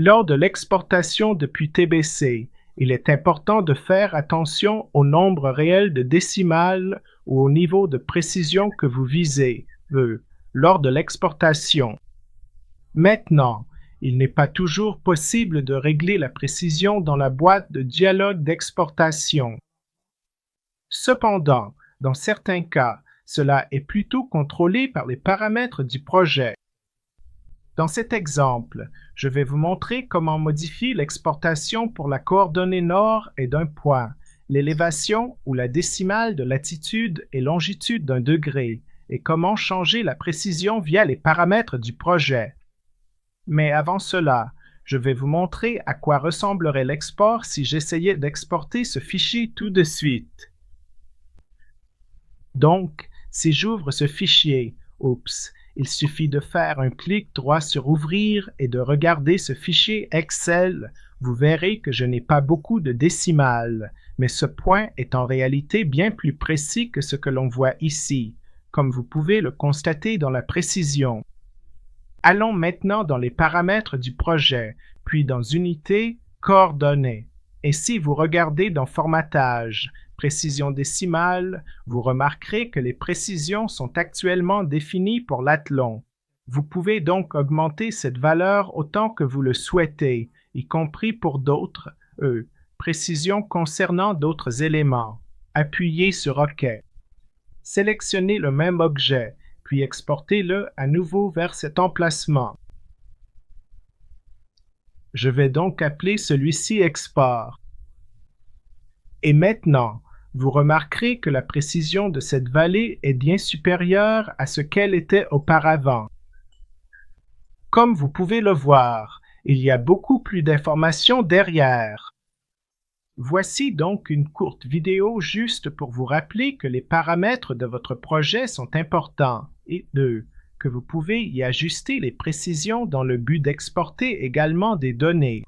Lors de l'exportation depuis TBC, il est important de faire attention au nombre réel de décimales ou au niveau de précision que vous visez, lors de l'exportation. Maintenant, il n'est pas toujours possible de régler la précision dans la boîte de dialogue d'exportation. Cependant, dans certains cas, cela est plutôt contrôlé par les paramètres du projet. Dans cet exemple, je vais vous montrer comment modifier l'exportation pour la coordonnée nord et d'un point, l'élévation ou la décimale de latitude et longitude d'un degré, et comment changer la précision via les paramètres du projet. Mais avant cela, je vais vous montrer à quoi ressemblerait l'export si j'essayais d'exporter ce fichier tout de suite. Donc, si j'ouvre ce fichier, il suffit de faire un clic droit sur Ouvrir et de regarder ce fichier Excel. Vous verrez que je n'ai pas beaucoup de décimales, mais ce point est en réalité bien plus précis que ce que l'on voit ici, comme vous pouvez le constater dans la précision. Allons maintenant dans les paramètres du projet, puis dans Unités, Coordonnées. Et si vous regardez dans Formatage, Précision décimale, vous remarquerez que les précisions sont actuellement définies pour l'athlon. Vous pouvez donc augmenter cette valeur autant que vous le souhaitez, y compris pour d'autres, précisions concernant d'autres éléments. Appuyez sur OK. Sélectionnez le même objet, puis exportez-le à nouveau vers cet emplacement. Je vais donc appeler celui-ci Export. Et maintenant, vous remarquerez que la précision de cette vallée est bien supérieure à ce qu'elle était auparavant. Comme vous pouvez le voir, il y a beaucoup plus d'informations derrière. Voici donc une courte vidéo juste pour vous rappeler que les paramètres de votre projet sont importants et que vous pouvez y ajuster les précisions dans le but d'exporter également des données.